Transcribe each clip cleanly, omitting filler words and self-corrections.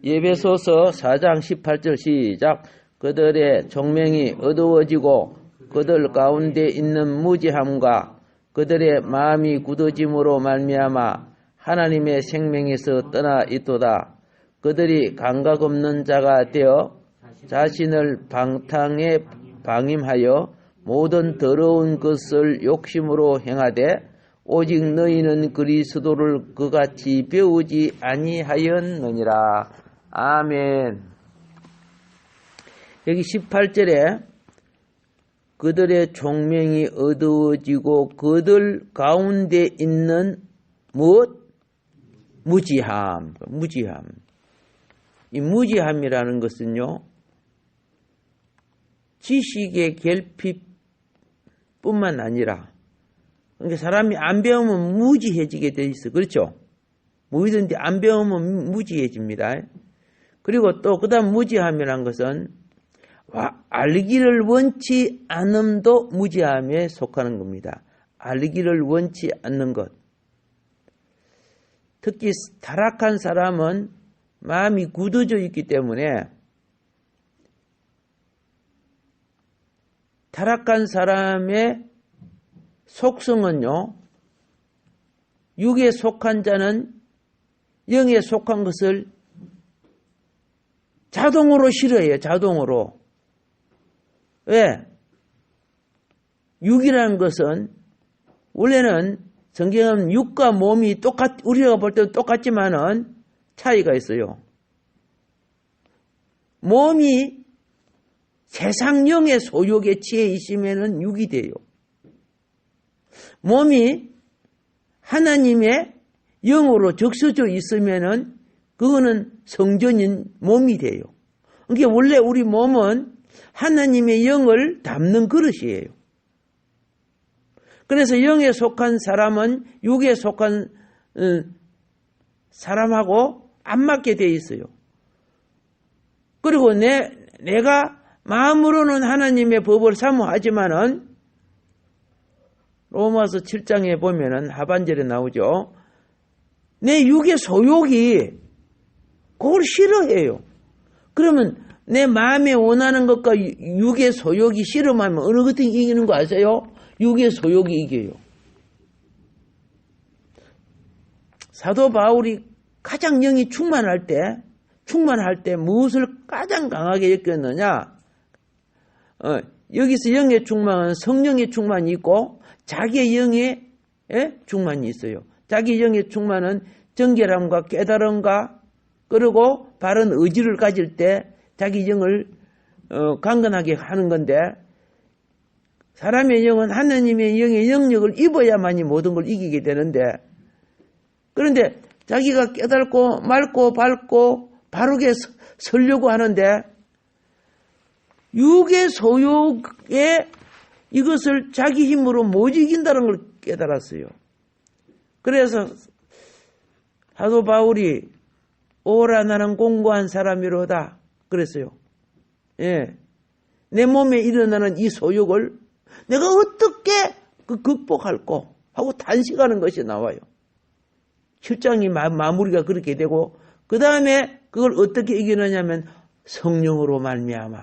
예배소서 4장 18절 시작. 그들의 총명이 어두워지고 그들 가운데 있는 무지함과 그들의 마음이 굳어짐으로 말미암아 하나님의 생명에서 떠나 있도다. 그들이 감각 없는 자가 되어 자신을 방탕에 방임하여 모든 더러운 것을 욕심으로 행하되 오직 너희는 그리스도를 그같이 배우지 아니하였느니라. 아멘. 여기 18절에 그들의 총명이 어두워지고 그들 가운데 있는 무엇? 무지함. 무지함. 이 무지함이라는 것은요, 지식의 결핍뿐만 아니라, 그러니까 사람이 안 배우면 무지해지게 돼 있어. 그렇죠? 뭐이든지 안 배우면 무지해집니다. 그리고 또 그다음 무지함이란 것은 알기를 원치 않음도 무지함에 속하는 겁니다. 알기를 원치 않는 것. 특히 타락한 사람은 마음이 굳어져 있기 때문에 타락한 사람의 속성은요, 육에 속한 자는 영에 속한 것을 자동으로 싫어해요. 자동으로. 왜? 육이라는 것은 원래는 성경은 육과 몸이 우리가 볼 때도 똑같지만은 차이가 있어요. 몸이 세상령의 소욕에 취해 있으면은 육이 돼요. 몸이 하나님의 영으로 적셔져 있으면은 그거는 성전인 몸이 돼요. 그러니까 원래 우리 몸은 하나님의 영을 담는 그릇이에요. 그래서 영에 속한 사람은 육에 속한 사람하고 안 맞게 돼 있어요. 그리고 내가 마음으로는 하나님의 법을 사모하지만은 로마서 7장에 보면은 하반절에 나오죠. 내 육의 소욕이 그걸 싫어해요. 그러면 내 마음에 원하는 것과 육의 소욕이 싫으면 어느 것이 이기는 거 아세요? 육의 소욕이 이겨요. 사도 바울이 가장 영이 충만할 때 무엇을 가장 강하게 느꼈느냐? 여기서 영의 충만은 성령의 충만이 있고 자기의 영의 충만이 있어요. 자기 영의 충만은 정결함과 깨달음과 그리고 바른 의지를 가질 때 자기 영을 강건하게 하는 건데, 사람의 영은 하나님의 영의 영역을 입어야만이 모든 걸 이기게 되는데, 그런데 자기가 깨닫고 맑고 밝고 바르게 서려고 하는데 육의 소욕에 이것을 자기 힘으로 못 이긴다는 걸 깨달았어요. 그래서 사도 바울이 오라 나는 공고한 사람이로다 그랬어요. 예, 내 몸에 일어나는 이 소욕을 내가 어떻게 극복할까 하고 단식하는 것이 나와요. 7장이 마무리가 그렇게 되고 그 다음에 그걸 어떻게 이겨내냐면 성령으로 말미암아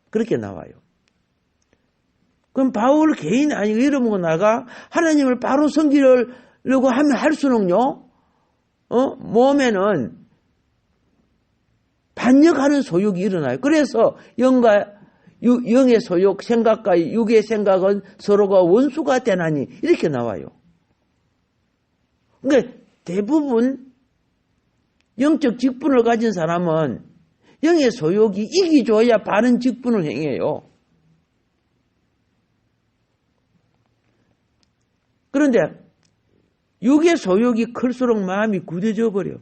그렇게 나와요. 그럼 바울 개인 아니고 이러면 나가 하나님을 바로 섬기려고 하면 할수록요, 몸에는 반역하는 소욕이 일어나요. 그래서 영의 소욕, 생각과 육의 생각은 서로가 원수가 되나니 이렇게 나와요. 그러니까 대부분 영적 직분을 가진 사람은 영의 소욕이 이기줘야 바른 직분을 행해요. 그런데 육의 소욕이 클수록 마음이 굳어져 버려.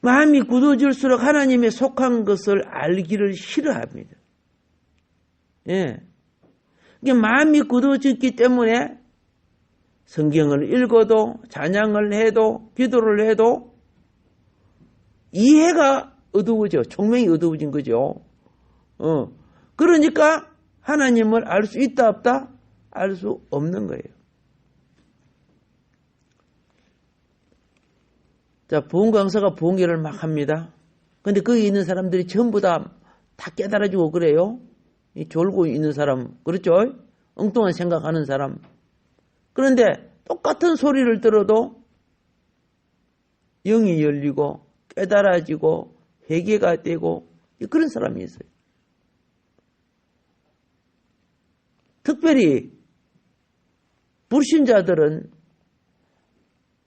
마음이 굳어질수록 하나님의 속한 것을 알기를 싫어합니다. 예. 그러니까 마음이 굳어졌기 때문에 성경을 읽어도 찬양을 해도 기도를 해도 이해가 어두워져. 총명이 어두워진 거죠. 그러니까 하나님을 알 수 있다 없다? 알 수 없는 거예요. 자, 부흥 강사가 부흥회를 막 합니다. 근데 거기 있는 사람들이 전부 다 깨달아지고 그래요. 이 졸고 있는 사람, 그렇죠? 엉뚱한 생각하는 사람. 그런데 똑같은 소리를 들어도 영이 열리고 깨달아지고 회개가 되고 그런 사람이 있어요. 특별히 불신자들은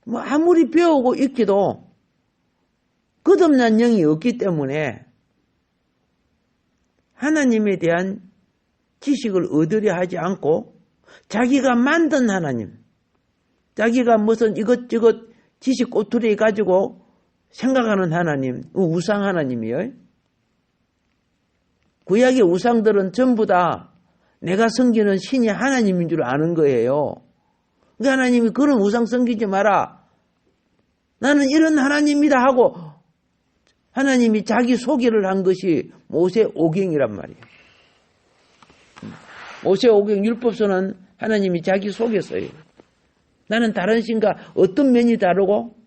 뭐 아무리 배우고 있기도 거듭난 영이 없기 때문에 하나님에 대한 지식을 얻으려 하지 않고 자기가 만든 하나님, 자기가 무슨 이것저것 지식 꼬투리 가지고 생각하는 하나님, 우상 하나님이에요. 구약의 우상들은 전부 다 내가 섬기는 신이 하나님인 줄 아는 거예요. 그 하나님이 그런 우상 섬기지 마라. 나는 이런 하나님이다 하고 하나님이 자기 소개를 한 것이 모세오경이란 말이에요. 모세오경 율법서는 하나님이 자기 소개서예요. 나는 다른 신과 어떤 면이 다르고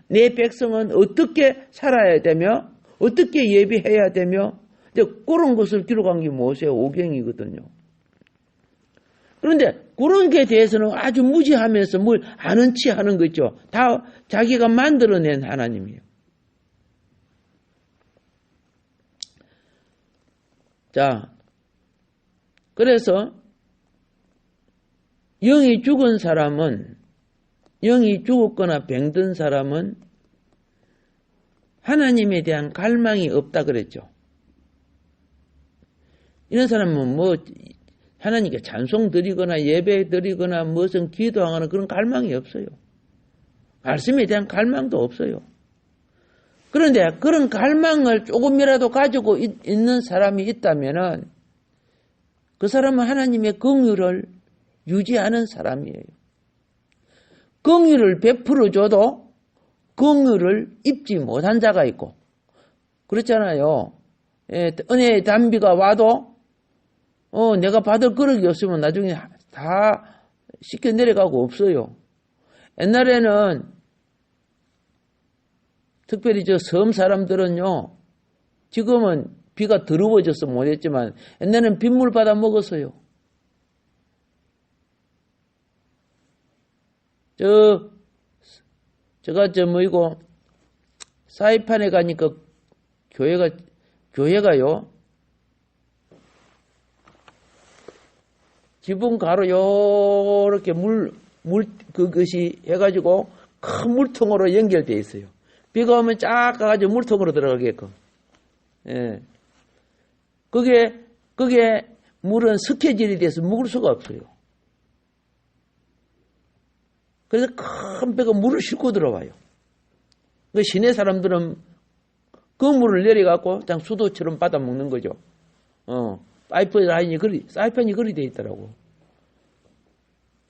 내 백성은 어떻게 살아야 되며 어떻게 예배해야 되며 그런 것을 기록한 게 모세오경이거든요. 그런데 그런 게 대해서는 아주 무지하면서 뭘 아는 체 하는 거 있죠. 다 자기가 만들어낸 하나님이에요. 자, 그래서 영이 죽은 사람은, 영이 죽었거나 병든 사람은 하나님에 대한 갈망이 없다 그랬죠. 이런 사람은 뭐 하나님께 찬송 드리거나 예배 드리거나 무슨 기도하거나 그런 갈망이 없어요. 말씀에 대한 갈망도 없어요. 그런데 그런 갈망을 조금이라도 가지고 있는 사람이 있다면은 그 사람은 하나님의 긍휼을 유지하는 사람이에요. 긍휼을 베풀어줘도 긍휼을 입지 못한 자가 있고 그렇잖아요. 은혜의 단비가 와도 내가 받을 그릇이 없으면 나중에 다 씻겨 내려가고 없어요. 옛날에는 특별히 저 섬 사람들은요, 지금은 비가 더러워져서 못했지만 옛날에는 빗물 받아 먹었어요. 제가 사이판에 가니까 교회가요, 지붕 가로 요렇게 그것이 해가지고 큰 물통으로 연결되어 있어요. 비가 오면 쫙 가가지고 물통으로 들어가게끔. 예. 그게 물은 석회질이 돼서 묵을 수가 없어요. 그래서 큰 배가 물을 싣고 들어와요. 그 시내 사람들은 그 물을 내려갖고 그냥 수도처럼 받아 먹는 거죠. 파이프 라인이 사이판이 그리 돼 있더라고.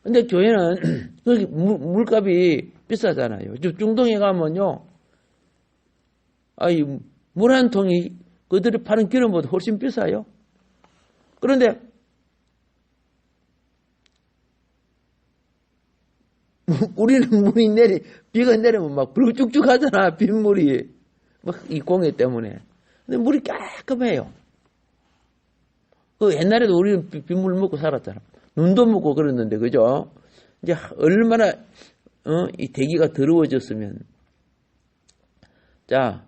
근데 교회는 물값이 비싸잖아요. 중동에 가면요, 물 한 통이 그들이 파는 기름보다 훨씬 비싸요. 그런데 우리는 비가 내리면 막 쭉쭉 하잖아, 빗물이. 막 이 공해 때문에. 근데 물이 깔끔해요. 옛날에도 우리는 빗물 먹고 살았잖아. 눈도 먹고 그랬는데, 그죠? 이제 얼마나, 이 대기가 더러워졌으면. 자,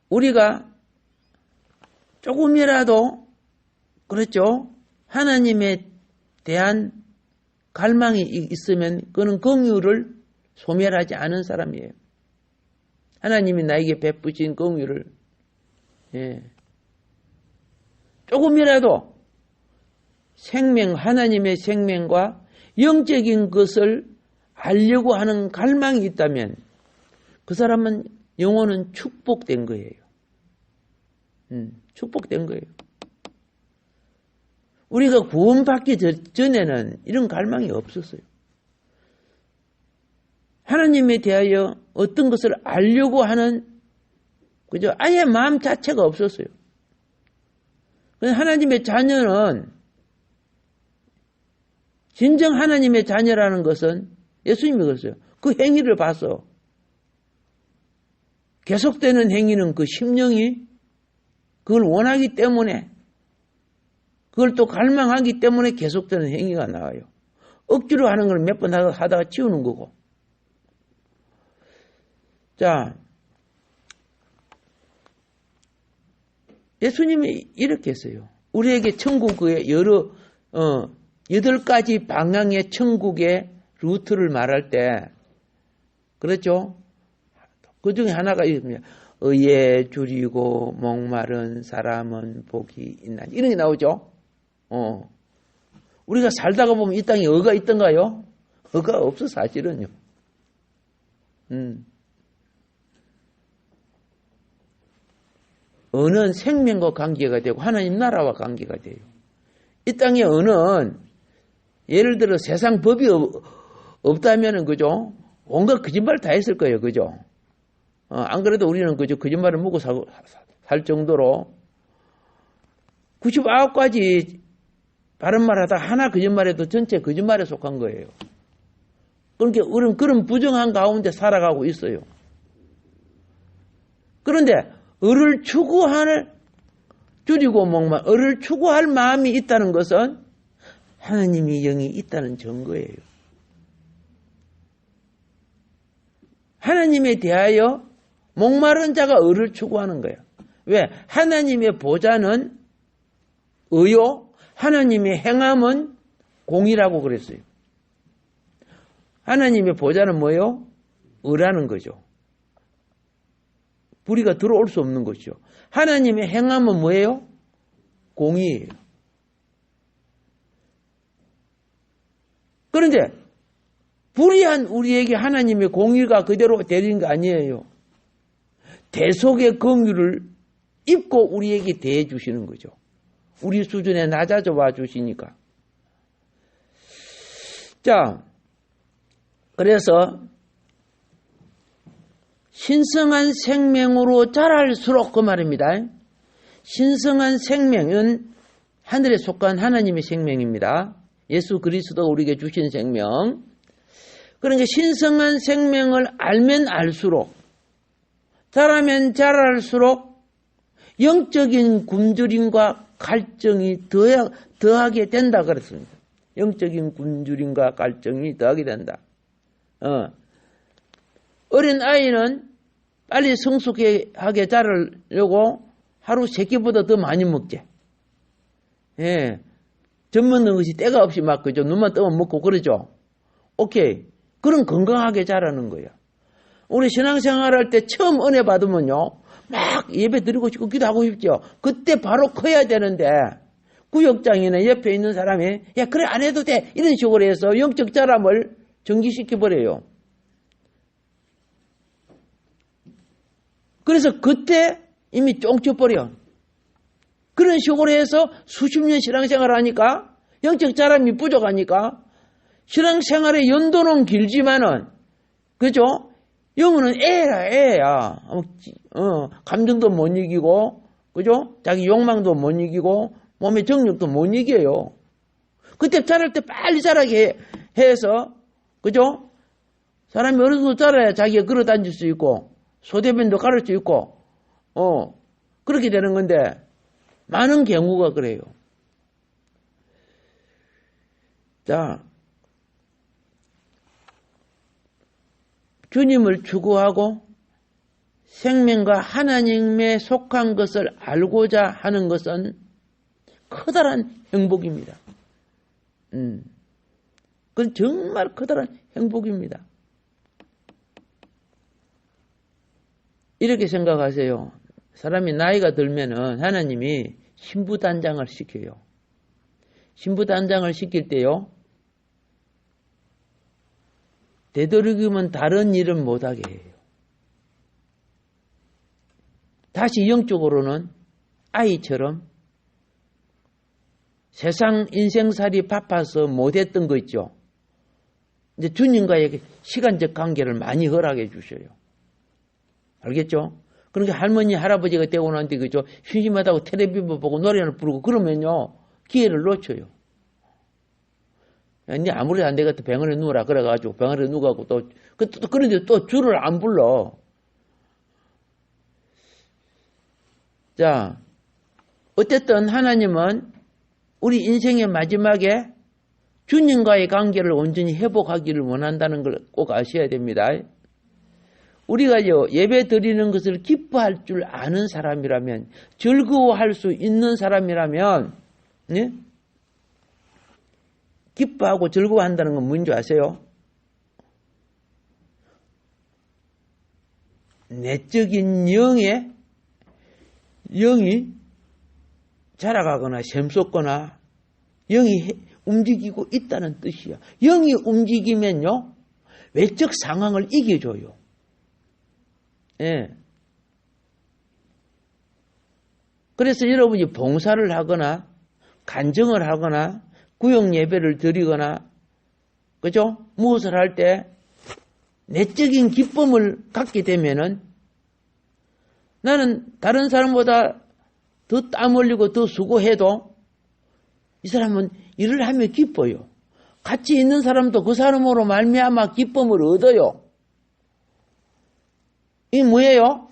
우리가 조금이라도, 그렇죠? 하나님에 대한 갈망이 있으면 그는 긍휼을 소멸하지 않은 사람이에요. 하나님이 나에게 베푸신 긍휼을, 예. 조금이라도 하나님의 생명과 영적인 것을 알려고 하는 갈망이 있다면 그 사람은 영혼은 축복된 거예요. 축복된 거예요. 우리가 구원받기 전에는 이런 갈망이 없었어요. 하나님에 대하여 어떤 것을 알려고 하는, 그죠? 아예 마음 자체가 없었어요. 하나님의 자녀는, 진정 하나님의 자녀라는 것은 예수님이 그랬어요. 그 행위를 봐서. 계속되는 행위는 그 심령이 그걸 원하기 때문에, 그걸 또 갈망하기 때문에 계속되는 행위가 나와요. 억지로 하는 걸 몇 번 하다가 지우는 거고. 자, 예수님이 이렇게 했어요. 우리에게 천국의 여러 8가지 방향의 천국의 루트를 말할 때, 그렇죠? 그 중에 하나가 있습니다. 의에 줄이고 목마른 사람은 복이 있나니, 이런 게 나오죠. 우리가 살다가 보면 이 땅에 의가 있던가요? 의가 없어, 사실은요. 의는 생명과 관계가 되고 하나님 나라와 관계가 돼요. 이 땅의 의는 예를 들어 세상 법이 없다면은, 그죠? 온갖 거짓말 다 했을 거예요. 그죠? 안 그래도 우리는 그저 거짓말을 먹고 살 정도로 99가지 바른 말 하다 하나 거짓말해도 전체 거짓말에 속한 거예요. 그러니까 우리는 그런 부정한 가운데 살아가고 있어요. 그런데 의를 줄이고 목만, 의를 추구할 마음이 있다는 것은 하나님이 영이 있다는 증거예요. 하나님에 대하여 목마른 자가 의를 추구하는 거야. 왜? 하나님의 보좌는 의요, 하나님의 행함은 공이라고 그랬어요. 하나님의 보좌는 뭐예요? 의라는 거죠. 불의가 들어올 수 없는 것이죠. 하나님의 행함은 뭐예요? 공이에요. 그런데 불의한 우리에게 하나님의 공의가 그대로 되는 게 아니에요. 대속의 긍휼을 입고 우리에게 대해 주시는 거죠. 우리 수준에 낮아져 와 주시니까. 자, 그래서 신성한 생명으로 자랄수록 그 말입니다. 신성한 생명은 하늘에 속한 하나님의 생명입니다. 예수 그리스도가 우리에게 주신 생명. 그러니까 신성한 생명을 알면 알수록, 자라면 자랄수록 영적인 굶주림과 갈증이 더하게 된다 그랬습니다. 영적인 굶주림과 갈증이 더하게 된다. 어린 아이는 빨리 성숙하게 자라려고 하루 3끼보다 더 많이 먹지. 예. 젖 먹는 것이 때가 없이 막, 그죠? 눈만 뜨면 먹고 그러죠. 오케이. 그런 건강하게 자라는 거야. 우리 신앙생활 할 때 처음 은혜 받으면요, 막 예배 드리고 싶고 기도하고 싶죠. 그때 바로 커야 되는데, 구역장이나 옆에 있는 사람이, 야, 그래, 안 해도 돼. 이런 식으로 해서 영적 자람을 정지시켜버려요. 그래서 그때 이미 쫑쳐버려. 그런 식으로 해서 수십 년 신앙생활을 하니까, 영적 자람이 부족하니까, 신앙생활의 연도는 길지만은, 그죠? 영혼은 애야. 감정도 못 이기고, 그죠? 자기 욕망도 못 이기고, 몸의 정력도 못 이겨요. 그때 자랄 때 빨리 자라게 해서, 그죠? 사람이 어느 정도 자라야 자기가 걸어 다닐 수 있고, 소대변도 가를 수 있고, 그렇게 되는 건데, 많은 경우가 그래요. 자, 주님을 추구하고 생명과 하나님에 속한 것을 알고자 하는 것은 커다란 행복입니다. 그건 정말 커다란 행복입니다. 이렇게 생각하세요. 사람이 나이가 들면은 하나님이 신부단장을 시켜요. 신부단장을 시킬 때요, 되도록이면 다른 일은 못하게 해요. 다시 영적으로는 아이처럼 세상 인생살이 바빠서 못했던 거 있죠. 이제 주님과의 시간적 관계를 많이 허락해 주셔요. 알겠죠? 그러니까 할머니, 할아버지가 되고 난 뒤, 그죠? 심심하다고 텔레비전 보고 노래를 부르고 그러면요, 기회를 놓쳐요. 이제 아무리 안 되겠다 병원에 누워라 그래가지고 병원에 누워가고 또 그런데 또 주를 안 불러. 자, 어쨌든 하나님은 우리 인생의 마지막에 주님과의 관계를 온전히 회복하기를 원한다는 걸 꼭 아셔야 됩니다. 우리가요, 예배 드리는 것을 기뻐할 줄 아는 사람이라면, 즐거워할 수 있는 사람이라면, 예? 기뻐하고 즐거워한다는 건 뭔지 아세요? 내적인 영이 자라가거나 샘솟거나 영이 움직이고 있다는 뜻이야. 영이 움직이면요, 외적 상황을 이겨줘요. 예. 그래서 여러분이 봉사를 하거나 간증을 하거나 구역 예배를 드리거나 그죠? 무엇을 할 때 내적인 기쁨을 갖게 되면은 나는 다른 사람보다 더 땀 흘리고 더 수고해도 이 사람은 일을 하며 기뻐요. 같이 있는 사람도 그 사람으로 말미암아 기쁨을 얻어요. 이게 뭐예요?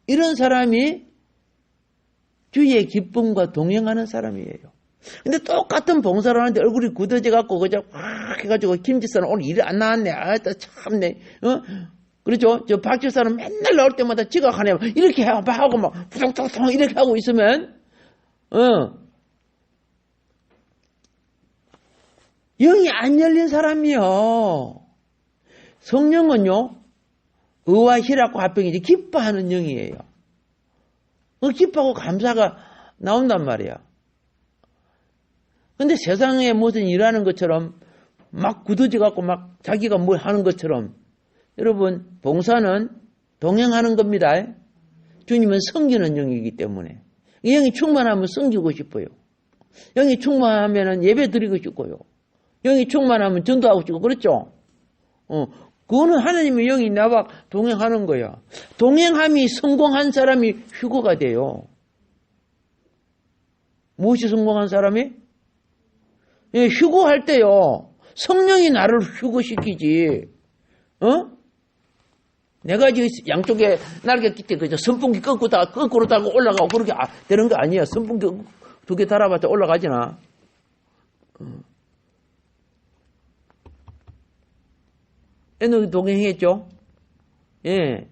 이런 사람이 주의 기쁨과 동행하는 사람이에요. 근데 똑같은 봉사를 하는데 얼굴이 굳어져갖고 그저 확 해가지고 김지사는 오늘 일이 안 나왔네. 아따 참네. 그렇죠? 저 박지사는 맨날 나올 때마다 지각하네. 이렇게 하고 막 푸성푸성 이렇게 하고 있으면 영이 안 열린 사람이요. 성령은요, 의와 희락과 화평이지 기뻐하는 영이에요. 기뻐하고 감사가 나온단 말이야. 근데 세상에 무슨 일하는 것처럼 막 굳어져 갖고 막 자기가 뭘 하는 것처럼, 여러분 봉사는 동행하는 겁니다. 주님은 섬기는 영이기 때문에 이 영이 충만하면 섬기고 싶어요. 영이 충만하면 예배 드리고 싶고요. 영이 충만하면 전도하고 싶고 그렇죠? 그거는 하나님의 영이 나와 동행하는 거야. 동행함이 성공한 사람이 휴거가 돼요. 무엇이 성공한 사람이? 예, 휴거할 때요, 성령이 나를 휴거시키지. 내가 지금 양쪽에 날개 끼때 그저 선풍기 거꾸로 달고 올라가고 그렇게 되는 거 아니야. 선풍기 2개 달아봤자 올라가지나. 에녹이 동행했죠. 예,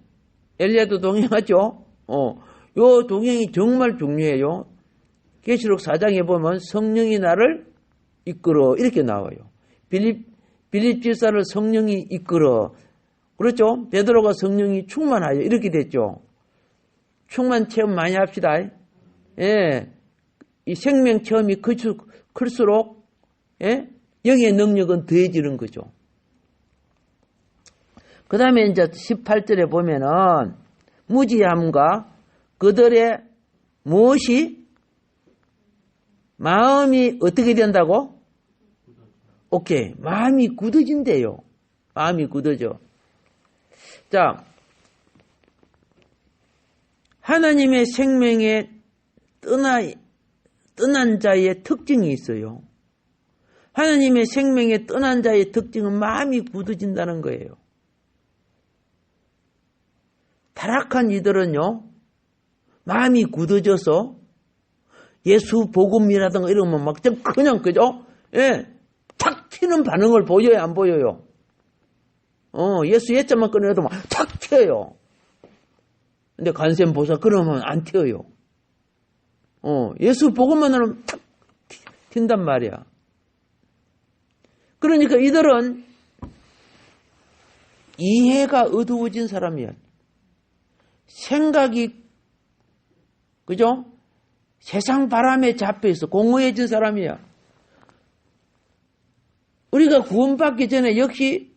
엘리야도 동행하죠. 요 동행이 정말 중요해요. 계시록 4장에 보면 성령이 나를 이끌어 이렇게 나와요. 빌립 집사를 성령이 이끌어. 그렇죠? 베드로가 성령이 충만하여 이렇게 됐죠. 충만 체험 많이 합시다. 예, 이 생명 체험이 클수록 예? 영의 능력은 더해지는 거죠. 그 다음에 이제 18절에 보면은 무지함과 그들의 무엇이 마음이 어떻게 된다고? 오케이. 마음이 굳어진대요. 마음이 굳어져. 자, 하나님의 생명에 떠난 자의 특징이 있어요. 하나님의 생명에 떠난 자의 특징은 마음이 굳어진다는 거예요. 타락한 이들은요, 마음이 굳어져서 예수 복음이라든가 이러면 막 그냥 그죠? 예, 탁 튀는 반응을 보여요, 안 보여요? 예수 예자만 꺼내도 막 탁 튀어요. 근데 간센보살 그러면 안 튀어요. 예수 복음만 하면 탁 튄단 말이야. 그러니까 이들은 이해가 어두워진 사람이야. 생각이, 그죠? 세상 바람에 잡혀있어. 공허해진 사람이야. 우리가 구원받기 전에 역시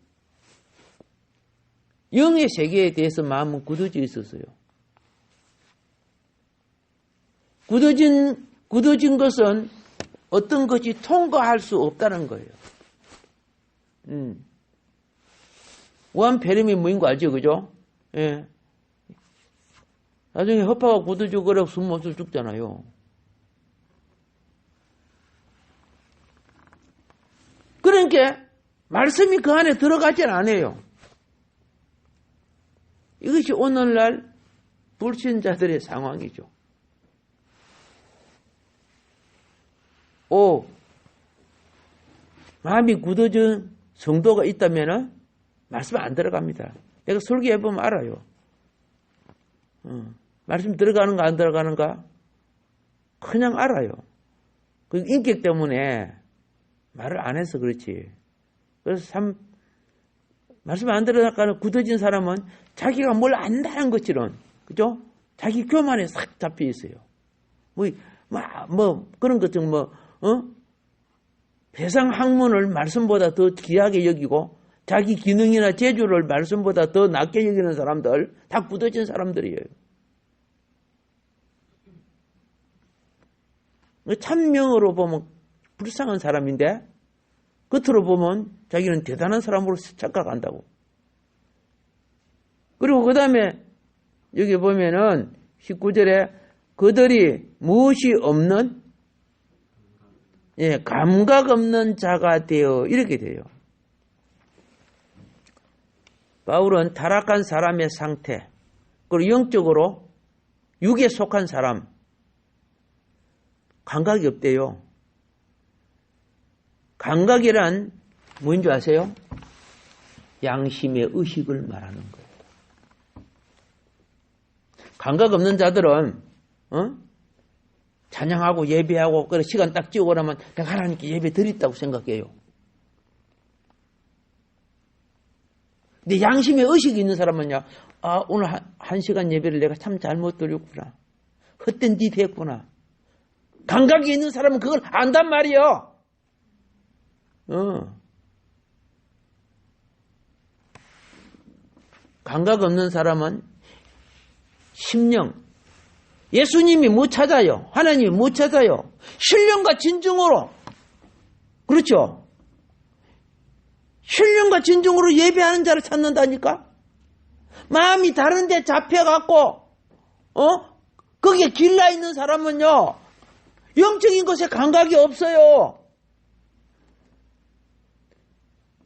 영의 세계에 대해서 마음은 굳어져 있었어요. 굳어진 것은 어떤 것이 통과할 수 없다는 거예요. 무한폐렴이 뭐인 거 알죠? 그죠? 예. 나중에 허파가 굳어지고 그래 숨 못 쉬어 죽잖아요. 그러니까 말씀이 그 안에 들어가질 않아요. 이것이 오늘날 불신자들의 상황이죠. 5. 마음이 굳어진 성도가 있다면 말씀 안 들어갑니다. 내가 설교해보면 알아요. 말씀 들어가는가 안 들어가는가 그냥 알아요. 그 인격 때문에 말을 안 해서 그렇지. 그래서 말씀 안 들어가는 굳어진 사람은 자기가 뭘 안다는 것처럼, 그죠? 자기 교만에 싹 잡혀 있어요. 그런 것좀 세상 학문을 말씀보다 더 귀하게 여기고 자기 기능이나 재주를 말씀보다 더 낮게 여기는 사람들, 다 굳어진 사람들이에요. 참명으로 보면 불쌍한 사람인데 겉으로 보면 자기는 대단한 사람으로 착각한다고. 그리고 그 다음에 여기 보면은 19절에 그들이 무엇이 없는 감각 없는 자가 되어 이렇게 돼요. 바울은 타락한 사람의 상태, 그리고 영적으로 육에 속한 사람, 감각이 없대요. 감각이란 뭔지 아세요? 양심의 의식을 말하는 거예요. 감각 없는 자들은 찬양하고 예배하고 그래 시간 딱 지우고 나면 내가 하나님께 예배 드렸다고 생각해요. 근데 양심의 의식이 있는 사람은요, 오늘 한 시간 예배를 내가 참 잘못 드렸구나. 헛된 짓 했구나. 감각이 있는 사람은 그걸 안단 말이요. 감각 없는 사람은 심령, 예수님이 못 찾아요. 하나님이 못 찾아요. 신령과 진정으로, 그렇죠? 신령과 진정으로 예배하는 자를 찾는다니까? 마음이 다른 데 잡혀갖고 거기에 길라 있는 사람은요, 영적인 것에 감각이 없어요.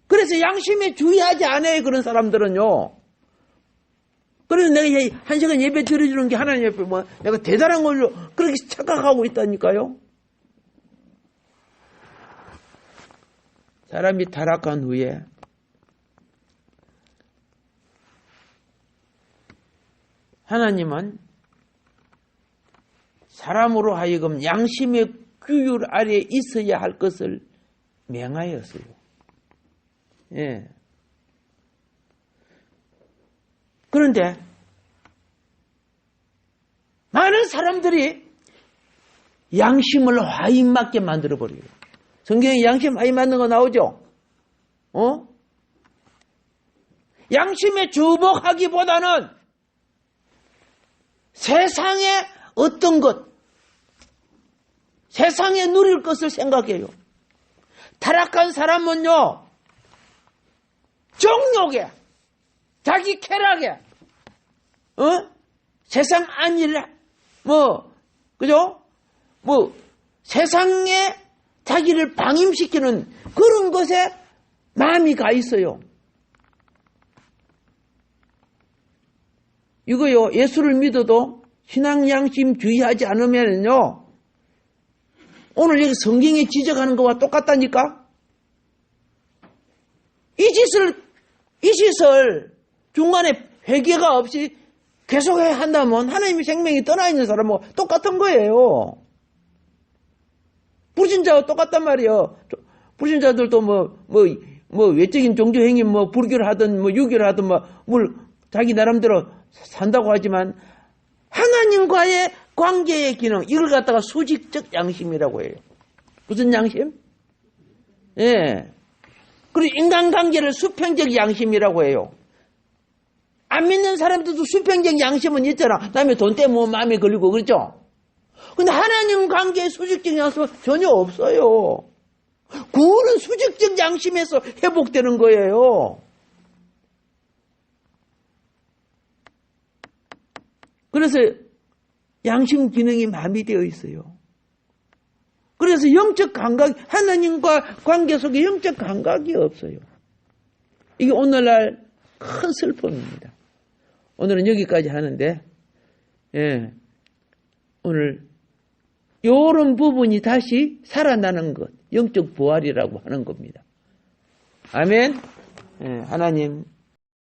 그래서 양심에 주의하지 않아요, 그런 사람들은요. 그래서 내가 한 시간 예배 드려주는 게 하나님 옆에 내가 대단한 걸로 그렇게 착각하고 있다니까요. 사람이 타락한 후에 하나님은 사람으로 하여금 양심의 규율 아래에 있어야 할 것을 명하였어요. 예. 그런데 많은 사람들이 양심을 화인 맞게 만들어버려요. 성경에 양심 화인 맞는 거 나오죠? 양심에 주목하기보다는 세상의 어떤 것, 세상에 누릴 것을 생각해요. 타락한 사람은요, 정욕에, 자기 쾌락에, 세상 안일, 그죠? 세상에 자기를 방임시키는 그런 것에 마음이 가 있어요. 이거요, 예수를 믿어도 신앙 양심 주의하지 않으면요, 오늘 여기 성경에 지적하는 것과 똑같다니까? 이 짓을 중간에 회개가 없이 계속해야 한다면 하나님의 생명이 떠나 있는 사람하고 똑같은 거예요. 불신자와 똑같단 말이에요. 불신자들도 외적인 종교 행위 불교를 하든 유교를 하든 자기 나름대로 산다고 하지만 하나님과의 관계의 기능, 이걸 갖다가 수직적 양심이라고 해요. 무슨 양심? 예. 그리고 인간관계를 수평적 양심이라고 해요. 안 믿는 사람들도 수평적 양심은 있잖아. 남의 돈 때문에 마음에 걸리고 그렇죠? 근데 하나님 관계의 수직적 양심은 전혀 없어요. 구원은 수직적 양심에서 회복되는 거예요. 그래서 양심 기능이 마비되어 있어요. 그래서 영적 감각, 하나님과 관계 속에 영적 감각이 없어요. 이게 오늘날 큰 슬픔입니다. 오늘은 여기까지 하는데, 예, 오늘 요런 부분이 다시 살아나는 것, 영적 부활이라고 하는 겁니다. 아멘. 예, 하나님